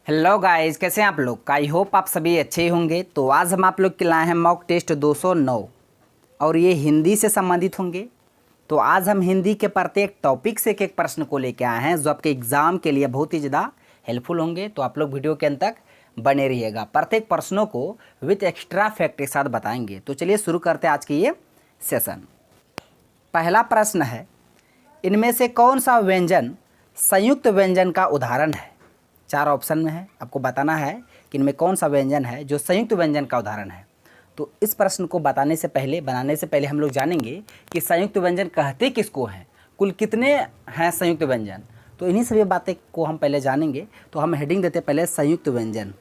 Hello guys, कैसे हैं आप लोग। आई होप आप सभी अच्छे ही होंगे। तो आज हम आप लोग के लाए हैं मॉक टेस्ट 209 और ये हिंदी से संबंधित होंगे। तो आज हम हिंदी के प्रत्येक टॉपिक से एक एक प्रश्न को लेके आए हैं जो आपके एग्ज़ाम के लिए बहुत ही ज़्यादा हेल्पफुल होंगे। तो आप लोग वीडियो के अंत तक बने रहिएगा। प्रत्येक प्रश्नों को विथ एक्स्ट्रा फैक्ट के साथ बताएंगे। तो चलिए शुरू करते हैं आज की ये सेशन। पहला प्रश्न है, इनमें से कौन सा व्यंजन संयुक्त व्यंजन का उदाहरण है। चार ऑप्शन में है, आपको बताना है कि इनमें कौन सा व्यंजन है जो संयुक्त व्यंजन का उदाहरण है। तो इस प्रश्न को बनाने से पहले हम लोग जानेंगे कि संयुक्त व्यंजन कहते किसको हैं, कुल कितने हैं संयुक्त व्यंजन। तो इन्हीं सभी बातें को हम पहले जानेंगे। तो हम हेडिंग देते पहले संयुक्त व्यंजन,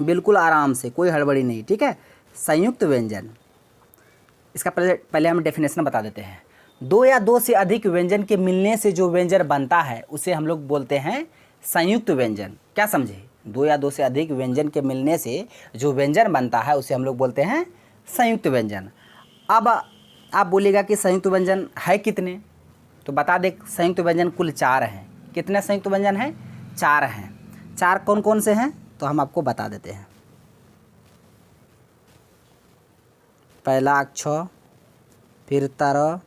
बिल्कुल आराम से, कोई हड़बड़ी नहीं, ठीक है। संयुक्त व्यंजन, इसका पहले हम डेफिनेशन बता देते हैं। दो या दो से अधिक व्यंजन के मिलने से जो व्यंजन बनता है उसे हम लोग बोलते हैं संयुक्त व्यंजन। क्या समझे, दो या दो से अधिक व्यंजन के मिलने से जो व्यंजन बनता है उसे हम लोग बोलते हैं संयुक्त व्यंजन। अब आप बोलिएगा कि संयुक्त व्यंजन है कितने, तो बता दे संयुक्त व्यंजन कुल चार हैं। कितने संयुक्त व्यंजन हैं, चार हैं। चार कौन कौन से हैं तो हम आपको बता देते हैं। पहला अक्ष, फिर तर,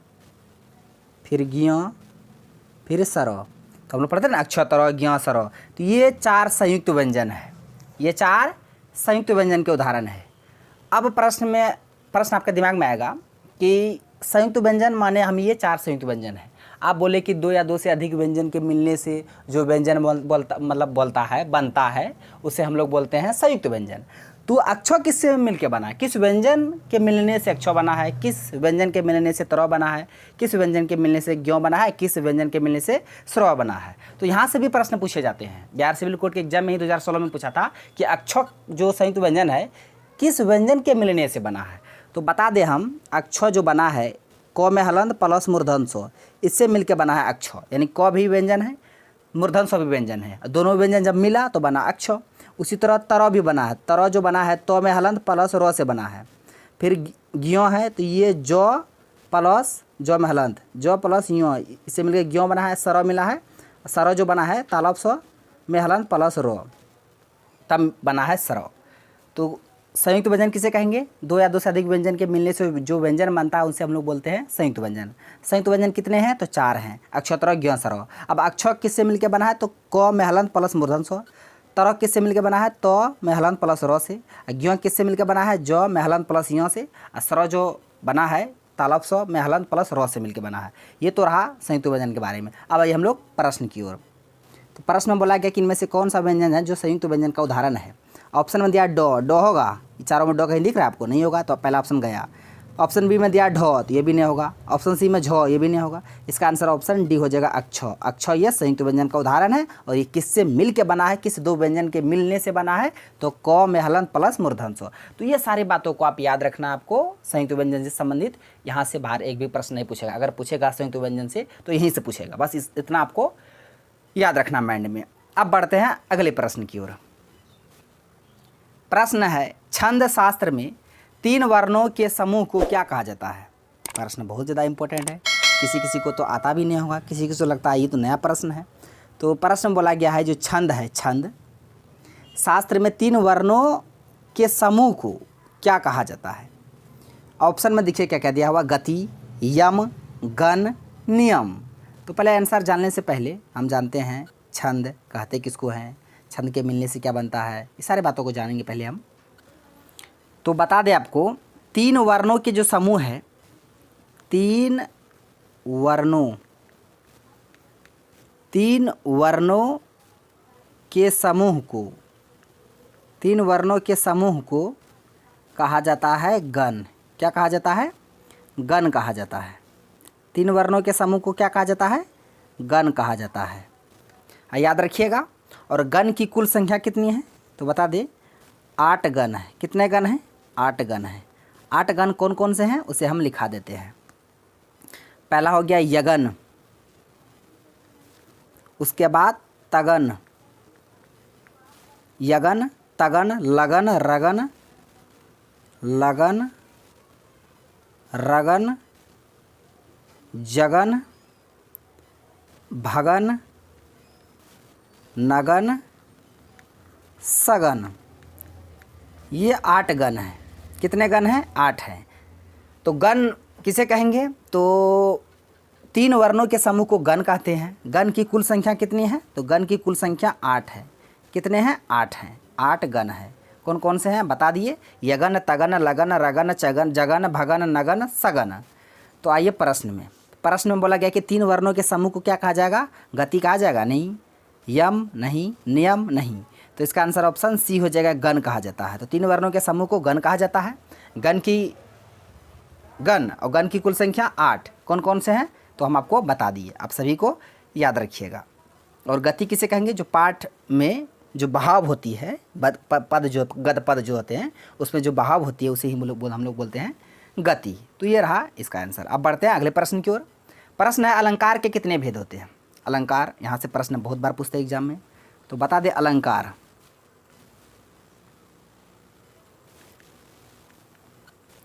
फिर ज्ञ, फिर सर। तो हम लोग पढ़ते हैं ना अक्ष, तर, ज्ञ, सर। तो ये चार संयुक्त व्यंजन है, ये चार संयुक्त व्यंजन के उदाहरण है। अब प्रश्न आपके दिमाग में आएगा कि संयुक्त व्यंजन माने हम ये चार संयुक्त व्यंजन है। आप बोले कि दो या दो से अधिक व्यंजन के मिलने से जो व्यंजन बनता है उसे हम लोग बोलते हैं संयुक्त व्यंजन। तो अक्षर किससे मिलके बना है, किस व्यंजन के मिलने से अक्षर बना है, किस व्यंजन के मिलने से तरह बना है, किस व्यंजन के मिलने से ज्ञ बना है, किस व्यंजन के मिलने से स्रव बना है। तो यहाँ से भी प्रश्न पूछे जाते हैं। बिहार सिविल कोड के एग्जाम में ही 2016 में पूछा था कि अक्षर जो संयुक्त व्यंजन है किस व्यंजन के मिलने से बना है। तो बता दें हम, अक्षर जो बना है क में हलंत प्लस मूर्धन स्व, इससे मिलके बना है अक्षर। यानी क भी व्यंजन है, मूर्धन स्व भी व्यंजन है, दोनों व्यंजन जब मिला तो बना अक्षर। उसी तरह तरह भी बना है, तरह जो बना है तो में हलंत प्लस र से बना है। फिर ज्ञ है तो ये ज प्लस ज में हलंत, ज प्लस य, इससे मिलकर ज्ञ बना है। सर मिला है, सर जो बना है तालब स में हलंत प्लस र, तब बना है सर। तो संयुक्त व्यंजन किसे कहेंगे, दो या दो से अधिक व्यंजन के मिलने से जो व्यंजन बनता है उनसे हम लोग बोलते हैं संयुक्त व्यंजन। संयुक्त व्यंजन कितने हैं तो चार हैं, अक्षर, तरह, ज्ञ, सर। अब अक्षर किससे मिलकर बना है तो क में हलंत प्लस मूर्धन स्व, तरह किससे मिलकर बना है तो में हलंत प्लस र से, ज्ञ किससे मिलकर बना है ज में हलंत प्लस य से, और सर जो बना है तालब स में हलंत प्लस र से मिलकर बना है। ये तो रहा संयुक्त व्यंजन के बारे में। अब आइए हम लोग प्रश्न की ओर। तो प्रश्न में बोला गया कि इनमें से कौन सा व्यंजन है जो संयुक्त व्यंजन का उदाहरण है। ऑप्शन में दिया ड होगा, चारों में ड कहीं दिख रहा है आपको, नहीं होगा तो पहला ऑप्शन गया। ऑप्शन बी में दिया ढ, तो ये भी नहीं होगा। ऑप्शन सी में झ, ये भी नहीं होगा। इसका आंसर ऑप्शन डी हो जाएगा अक्ष। अक्ष ये संयुक्त व्यंजन का उदाहरण है और ये किससे मिल के बना है, किस दो व्यंजन के मिलने से बना है तो क में हलंत प्लस मूर्धन स्व। तो ये सारी बातों को आप याद रखना, आपको संयुक्त व्यंजन से संबंधित यहाँ से बाहर एक भी प्रश्न नहीं पूछेगा। अगर पूछेगा संयुक्त व्यंजन से तो यहीं से पूछेगा, बस इतना आपको याद रखना माइंड में। अब बढ़ते हैं अगले प्रश्न की ओर। प्रश्न है, छंद शास्त्र में तीन वर्णों के समूह को क्या कहा जाता है। प्रश्न बहुत ज़्यादा इंपॉर्टेंट है, किसी किसी को तो आता भी नहीं होगा, किसी किसी को लगता है ये तो नया प्रश्न है। तो प्रश्न बोला गया है जो छंद है, छंद शास्त्र में तीन वर्णों के समूह को क्या कहा जाता है। ऑप्शन में देखिए क्या क्या दिया हुआ, गति, यम, गण, नियम। तो पहले आंसर जानने से पहले हम जानते हैं छंद कहते किसको हैं, छंद के मिलने से क्या बनता है, ये सारी बातों को जानेंगे पहले हम। तो बता दें आपको, तीन वर्णों के जो समूह है, तीन वर्णों के समूह को, तीन वर्णों के समूह को कहा जाता है गण। क्या कहा जाता है, गण कहा जाता है। तीन वर्णों के समूह को क्या कहा जाता है, गण कहा जाता है। याद रखिएगा। और गण की कुल संख्या कितनी है तो बता दे, 8 गण है। कितने गण हैं, 8 गण है। 8 गण कौन कौन से हैं उसे हम लिखा देते हैं। पहला हो गया यगन, उसके बाद तगन, यगन, तगन, लगन, रगन, लगन, रगन, जगन, भगन, नगन, सगन। ये 8 गण है। कितने गण हैं? 8 हैं। तो गण किसे कहेंगे? तो 3 वर्णों के समूह को गण कहते हैं। गण की कुल संख्या कितनी है? तो गण की कुल संख्या 8 है। कितने हैं? 8 हैं। 8 गण है। कौन कौन से हैं बता दिए? यगन, तगन, लगन, रगन, चगन, जगन, भगन, नगन, सगन। तो आइए प्रश्न में बोला गया कि 3 वर्णों के समूह को क्या कहा जाएगा? गति कहा जाएगा? नहीं। यम नहीं, नियम नहीं। तो इसका आंसर ऑप्शन सी हो जाएगा, गण कहा जाता है। तो 3 वर्णों के समूह को गण कहा जाता है। गण और गण की कुल संख्या 8 कौन कौन से हैं? तो हम आपको बता दिए, आप सभी को याद रखिएगा। और गति किसे कहेंगे? जो पाठ में जो बहाव होती है, पद जो गद पद जो होते हैं उसमें जो बहाव होती है उसे ही हम लोग बोलते हैं गति। तो ये रहा इसका आंसर। अब बढ़ते हैं अगले प्रश्न की ओर। प्रश्न है, अलंकार के कितने भेद होते हैं? अलंकार, यहाँ से प्रश्न बहुत बार पूछते हैं एग्जाम में, तो बता दे अलंकार।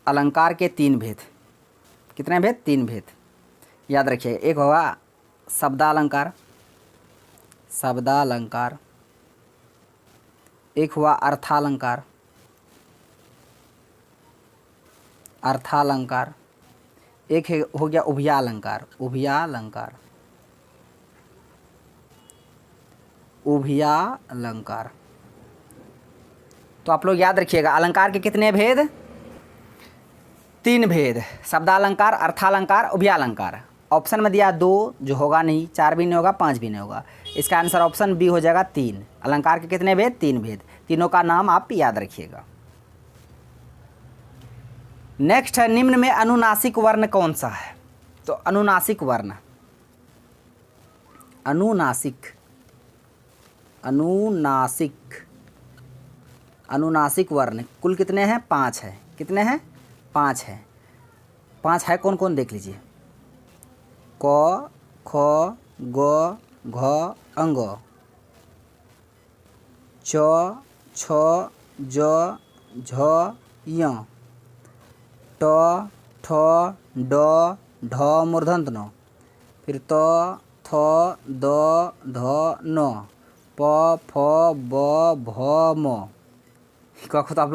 अलंकार के 3 भेद। कितने भेद? 3 भेद। याद रखिए, एक होगा शब्दालंकार, शब्दालंकार। एक हुआ अर्थालंकार, अर्थालंकार। एक हो गया उभयालंकार, उभयालंकार, उभयालंकार। तो आप लोग याद रखिएगा, अलंकार के कितने भेद? 3 भेद, शब्दालंकार, अर्थालंकार, उभयालंकार। ऑप्शन में दिया 2, जो होगा नहीं, 4 भी नहीं होगा, 5 भी नहीं होगा। इसका आंसर ऑप्शन बी हो जाएगा 3। अलंकार के कितने भेद? 3 भेद। तीनों का नाम आप याद रखिएगा। नेक्स्ट है, निम्न में अनुनासिक वर्ण कौन सा है? तो अनुनासिक वर्ण, अनुनासिक, अनुनासिक, अनुनासिक वर्ण कुल कितने हैं? 5 है। कितने हैं? 5 है। 5 है कौन कौन? देख लीजिए। क, ख, ग, घ, अंग, च, छ, ज, झ, य, ट, ठ, ड, ढ मूर्धन्य न, फिर त, थ, द, ध, न, प, फ, ब, भ, म। क ख तो हम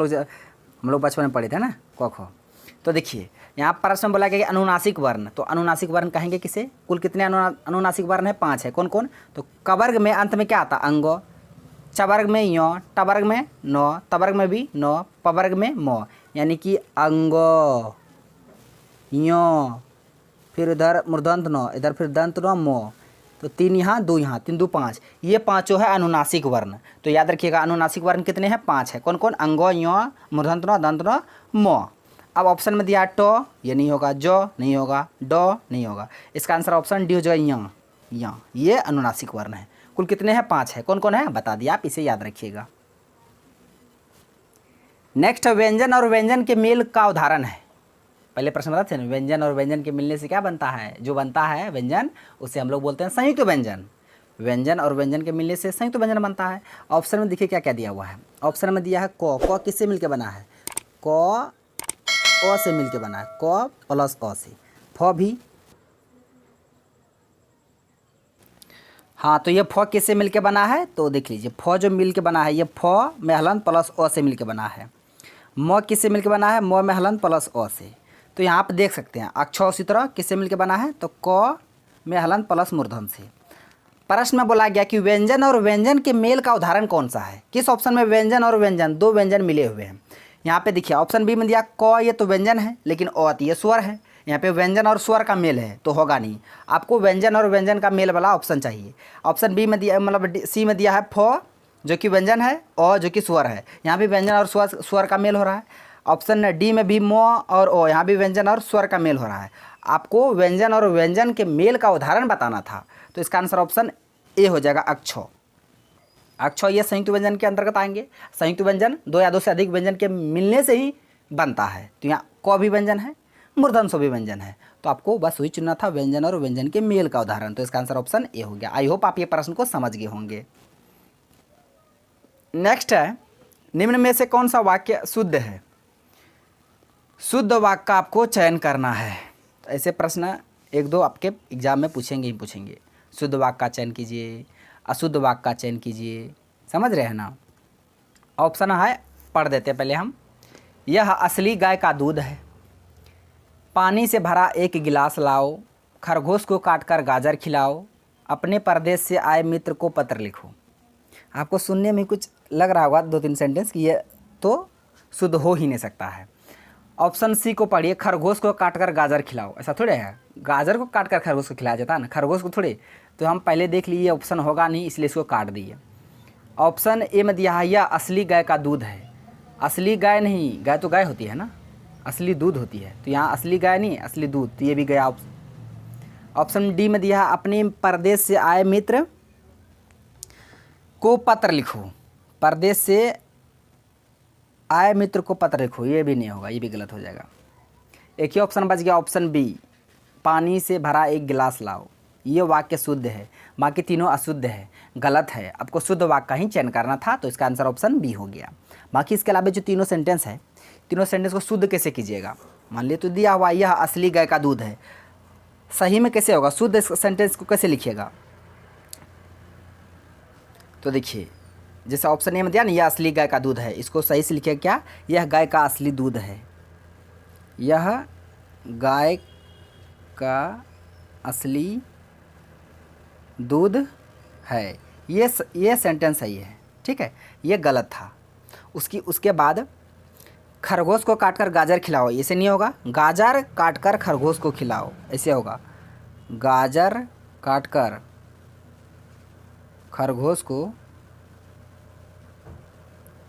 लोग बचपन में पढ़े थे ना, क ख। तो देखिए यहाँ प्रश्न में बोला गया कि अनुनासिक वर्ण, तो अनुनासिक वर्ण कहेंगे किसे? कुल कितने अनुनासिक वर्ण है? 5 है। कौन कौन? तो क वर्ग में अंत में क्या आता? अंग, च वर्ग में य, ट वर्ग में न, त वर्ग में भी न, प वर्ग में म, यानी कि अंग, य, फिर इधर मूर्धन्य न, इधर फिर दंत न, म। तो 3 यहाँ, 2 यहाँ, 3 2 5। ये 5 है अनुनासिक वर्ण। तो याद रखिएगा, अनुनासिक वर्ण कितने हैं? 5 है। कौन कौन? अंग, य, मूर्धन्य न, दंत न, म। अब ऑप्शन में दिया ट, ये नहीं होगा, ज नहीं होगा, ड नहीं होगा। इसका आंसर ऑप्शन डी हो जाएगा, य। ये अनुनासिक वर्ण है। कुल कितने हैं? 5 है। कौन कौन है बता दिया, आप इसे याद रखिएगा। नेक्स्ट, व्यंजन और व्यंजन के मेल का उदाहरण है। पहले प्रश्न बता थे ना, व्यंजन और व्यंजन के मिलने से क्या बनता है? जो बनता है व्यंजन, उसे हम लोग बोलते हैं संयुक्त व्यंजन। व्यंजन और व्यंजन के मिलने से संयुक्त व्यंजन बनता है। ऑप्शन में देखिए क्या क्या दिया हुआ है। ऑप्शन में दिया है क किससे मिलकर बना है? क अ से मिलके बना है, क प्लस अ से। फ भी, हाँ, तो ये फ किससे मिलके बना है? तो देख लीजिए, फ जो मिलके बना है, ये फ में हलन प्लस अ से मिलके बना है। म किससे मिलके बना है? म में हलन प्लस अ से। तो यहाँ आप देख सकते हैं, अक्ष उसी तरह किससे मिलके बना है? तो क में हलन प्लस मूर्धन से। प्रश्न में बोला गया कि व्यंजन और व्यंजन के मेल का उदाहरण कौन सा है? किस ऑप्शन में व्यंजन और व्यंजन, 2 व्यंजन मिले हुए हैं? यहाँ पे देखिए, ऑप्शन बी में दिया क, ये तो व्यंजन है, लेकिन अ ये स्वर है। यहाँ पे व्यंजन और स्वर का मेल है, तो होगा नहीं। आपको व्यंजन और व्यंजन का मेल वाला ऑप्शन चाहिए। ऑप्शन बी में दिया, मतलब सी में दिया है फ जो कि व्यंजन है, अ जो कि स्वर है। यहाँ भी व्यंजन और स्वर का मेल हो रहा है। ऑप्शन डी में भी म और ओ, यहाँ भी व्यंजन और स्वर का मेल हो रहा है। आपको व्यंजन और व्यंजन के मेल का उदाहरण बताना था, तो इसका आंसर ऑप्शन ए हो जाएगा, अक्ष। अक्ष ये संयुक्त व्यंजन के अंतर्गत आएंगे। संयुक्त व्यंजन 2 या 2 से अधिक व्यंजन के मिलने से ही बनता है। तो यहाँ क भी व्यंजन है, मूर्धन्य भी व्यंजन है। तो आपको बस वही चुनना था, व्यंजन और व्यंजन के मेल का उदाहरण। तो इसका आंसर ऑप्शन ए हो गया। आई होप आप ये प्रश्न को समझ गए होंगे। नेक्स्ट है, निम्न में से कौन सा वाक्य शुद्ध है? शुद्ध वाक्य का आपको चयन करना है। तो ऐसे प्रश्न 1-2 आपके एग्जाम में पूछेंगे ही पूछेंगे। शुद्ध वाक्य का चयन कीजिए, अशुद्ध वाक्य का चयन कीजिए, समझ रहे हैं ना? ऑप्शन है, पढ़ देते पहले हम। यह असली गाय का दूध है, पानी से भरा एक गिलास लाओ, खरगोश को काटकर गाजर खिलाओ, अपने परदेश से आए मित्र को पत्र लिखो। आपको सुनने में कुछ लग रहा होगा 2-3 सेंटेंस कि ये तो शुद्ध हो ही नहीं सकता है। ऑप्शन सी को पढ़िए, खरगोश को काटकर गाजर खिलाओ। ऐसा थोड़े है, गाजर को काटकर खरगोश को खिलाया जाता है ना, खरगोश को थोड़े। तो हम पहले देख लिए ये ऑप्शन होगा नहीं, इसलिए इसको काट दिए। ऑप्शन ए में दिया है यह असली गाय का दूध है। असली गाय नहीं, गाय तो गाय होती है ना, असली दूध होती है, तो यहाँ असली गाय नहीं, असली दूध, तो ये भी गया ऑप्शन। ऑप्शन डी में दिया है अपने परदेश से आए मित्र को पत्र लिखो। परदेश से आए मित्र को पत्र लिखो, ये भी नहीं होगा, ये भी गलत हो जाएगा। एक ही ऑप्शन बच गया, ऑप्शन बी, पानी से भरा एक गिलास लाओ। ये वाक्य शुद्ध है, बाकी तीनों अशुद्ध है, गलत है। आपको शुद्ध वाक्य का ही चयन करना था, तो इसका आंसर ऑप्शन बी हो गया। बाकी इसके अलावा जो तीनों सेंटेंस है, तीनों सेंटेंस को शुद्ध कैसे कीजिएगा। मान लिया तो दिया हुआ यह असली गाय का दूध है, सही में कैसे होगा, शुद्ध सेंटेंस को कैसे लिखिएगा। तो देखिए, जैसे ऑप्शन ए में दिया ना, यह असली गाय का दूध है, इसको सही से लिखिए क्या, यह गाय का असली दूध है। यह गाय का असली दूध है, ये सेंटेंस सही है, ठीक है। ये गलत था। उसके बाद खरगोश को काटकर गाजर खिलाओ, ऐसे नहीं होगा, गाजर काटकर खरगोश को खिलाओ, ऐसे होगा। गाजर काटकर खरगोश को,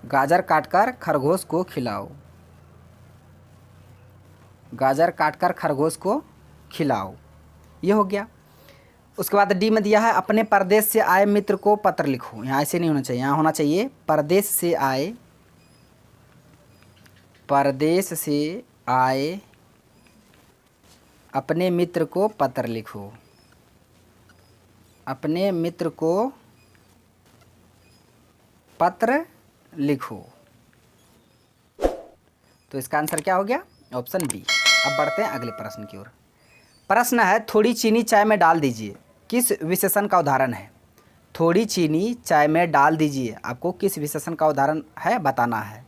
गाजर काटकर खरगोश को खिलाओ, गाजर काटकर खरगोश को खिलाओ, ये हो गया। उसके बाद डी में दिया है अपने परदेश से आए मित्र को पत्र लिखो। यहाँ ऐसे नहीं होना चाहिए, यहाँ होना चाहिए परदेश से आए, परदेश से आए अपने मित्र को पत्र लिखो, अपने मित्र को पत्र लिखो। तो इसका आंसर क्या हो गया, ऑप्शन बी। अब बढ़ते हैं अगले प्रश्न की ओर। प्रश्न है, थोड़ी चीनी चाय में डाल दीजिए, किस विशेषण का उदाहरण है। थोड़ी चीनी चाय में डाल दीजिए, आपको किस विशेषण का उदाहरण है बताना है।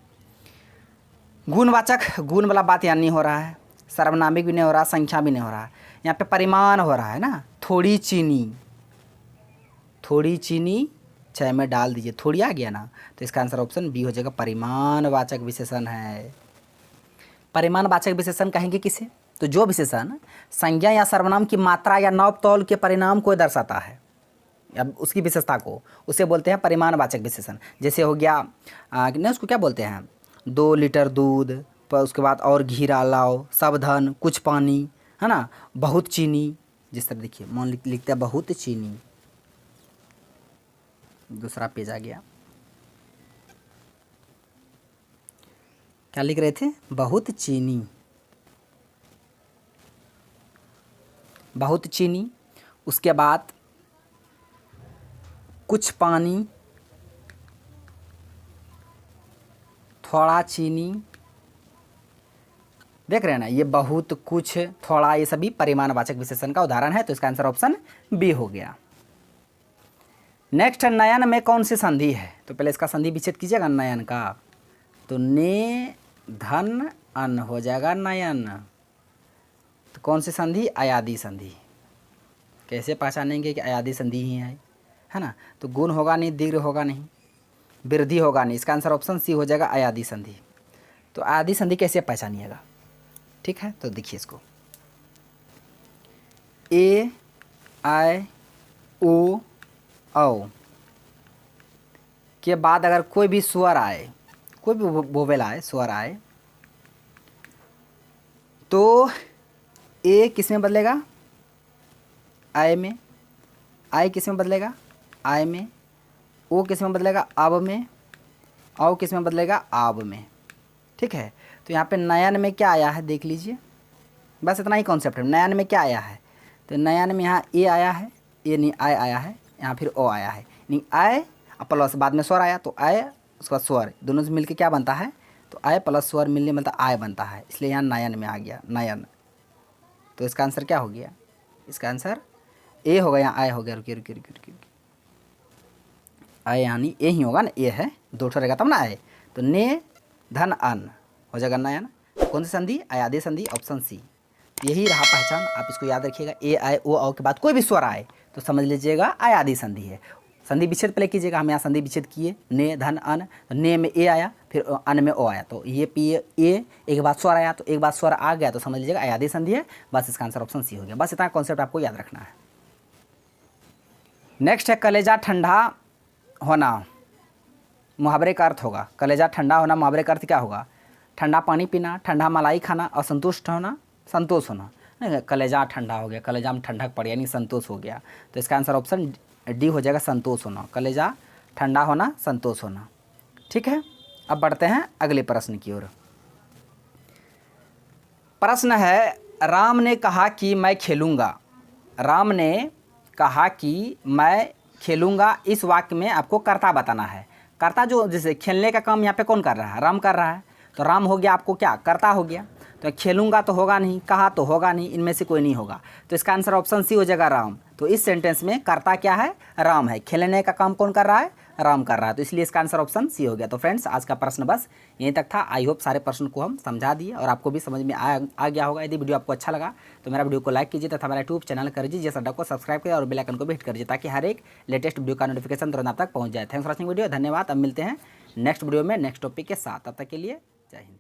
गुणवाचक, गुण वाला बात यहाँ नहीं हो रहा है, सर्वनामिक भी नहीं हो रहा, संख्या भी नहीं हो रहा है, यहाँ पे परिमाण हो रहा है ना। थोड़ी चीनी, थोड़ी चीनी चाय में डाल दीजिए, थोड़ी आ गया ना, तो इसका आंसर ऑप्शन बी हो जाएगा, परिमाणवाचक विशेषण है। परिमाणवाचक विशेषण कहेंगे किसे, तो जो विशेषण संज्ञा या सर्वनाम की मात्रा या नाप तौल के परिणाम को दर्शाता है, अब उसकी विशेषता को, उसे बोलते हैं परिमाणवाचक विशेषण। जैसे हो गया नहीं, उसको क्या बोलते हैं, 2 लीटर दूध, पर उसके बाद और घी लाओ, सब धन, कुछ पानी, है ना, बहुत चीनी। जिस तरह देखिए, मान लिखते हैं बहुत चीनी, दूसरा पेज आ गया, क्या लिख रहे थे, बहुत चीनी, बहुत चीनी। उसके बाद कुछ पानी, थोड़ा चीनी, देख रहे हैं ना, ये बहुत, कुछ, थोड़ा, ये सभी परिमाणवाचक विशेषण का उदाहरण है, तो इसका आंसर ऑप्शन बी हो गया। नेक्स्ट, नयन में कौन सी संधि है, तो पहले इसका संधि विच्छेद कीजिएगा नयन का, तो ने धन अन हो जाएगा नयन। तो कौन सी संधि, अयादी संधि। कैसे पहचानेंगे कि अयादी संधि ही है ना, तो गुण होगा नहीं, दीर्घ होगा नहीं, वृद्धि होगा नहीं, इसका आंसर ऑप्शन सी हो जाएगा, अयादी संधि। तो अयादी संधि कैसे पहचानिएगा, ठीक है, तो देखिए इसको, ए आई ओ औ के बाद अगर कोई भी स्वर आए, कोई भी वोवेल आए, स्वर आए, तो ए किस में बदलेगा, आय में, आई किस में बदलेगा, आय में, ओ किस में बदलेगा, अब में, औ किस में बदलेगा, आब में, ठीक है। तो यहाँ पे नयन में क्या आया है देख लीजिए, बस इतना ही कॉन्सेप्ट है। नयन में क्या आया है, तो नयन में यहाँ ए आया है, ए नहीं आय आया है, यहाँ फिर ओ आया है, नहीं आय प्लस बाद में स्वर आया, तो आय उसका स्वर, दोनों से मिलके क्या बनता है, तो आय प्लस स्वर मिलने मतलब आय बनता है, इसलिए यहाँ नयन में आ गया, नयन। तो इसका आंसर क्या हो गया, इसका आंसर ए होगा, यहाँ आय हो गया, रुकिए रुकिए रुकिए रुकिए, आय यानी ए ही होगा ना, ए है, 2 ठो रहेगा तब ना आय, तो ने धन अन हो जाएगा नयन। कौन सी संधि? अयादी संधि, ऑप्शन सी। यही रहा पहचान, आप इसको याद रखिएगा। ए आए ओ औ के बाद कोई भी स्वर आए तो समझ लीजिएगा अयादी संधि है। संधि विच्छेद पहले कीजिएगा, हम यहाँ संधि विच्छेद किए, ने धन अन, तो ने में ए आया, फिर अन में ओ आया, तो ये पी ए एक बार स्वर आया, तो एक बार स्वर आ गया तो समझ लीजिएगा अयादी संधि है। बस इसका आंसर ऑप्शन सी हो गया। बस इतना कॉन्सेप्ट आपको याद रखना है। नेक्स्ट है कलेजा ठंडा होना, मुहावरे का अर्थ होगा। कलेजा ठंडा होना मुहावरे का अर्थ क्या होगा? ठंडा पानी पीना, ठंडा मलाई खाना, असंतुष्ट होना, संतोष होना। नहीं, कलेजा ठंडा हो गया, कलेजा में ठंडक पड़ यानी संतोष हो गया, तो इसका आंसर ऑप्शन डी हो जाएगा, संतोष होना। कलेजा ठंडा होना, संतोष होना। ठीक है, अब बढ़ते हैं अगले प्रश्न की ओर। प्रश्न है, राम ने कहा कि मैं खेलूंगा। राम ने कहा कि मैं खेलूंगा, इस वाक्य में आपको कर्ता बताना है। कर्ता जो जैसे खेलने का काम यहाँ पे कौन कर रहा है? राम कर रहा है, तो राम हो गया आपको क्या? कर्ता हो गया। तो खेलूंगा तो होगा नहीं, कहा तो होगा नहीं, इनमें से कोई नहीं होगा, तो इसका आंसर ऑप्शन सी हो जाएगा, राम। तो इस सेंटेंस में कर्ता क्या है? राम है। खेलने का काम कौन कर रहा है? राम कर रहा है, तो इसलिए इसका आंसर ऑप्शन सी हो गया। तो फ्रेंड्स, आज का प्रश्न बस यहीं तक था। आई होप सारे प्रश्न को हम समझा दिए और आपको भी समझ में आ गया होगा। यदि वीडियो आपको अच्छा लगा तो मेरा वीडियो को लाइक कीजिए तथा मेरा यूट्यूब चैनल कर दीजिए, अड्डा को सब्सक्राइब करिए और बेल आइकन को भी हिट कर दीजिए, ताकि हर एक लेटेस्ट वीडियो का नोटिफिकेशन तुरंत आप तक पहुँच जाए। थैंक्स फॉर वॉचिंग वीडियो, धन्यवाद। अब मिलते हैं नेक्स्ट वीडियो में नेक्स्ट टॉपिक के साथ, तब तक के लिए जय हिंद।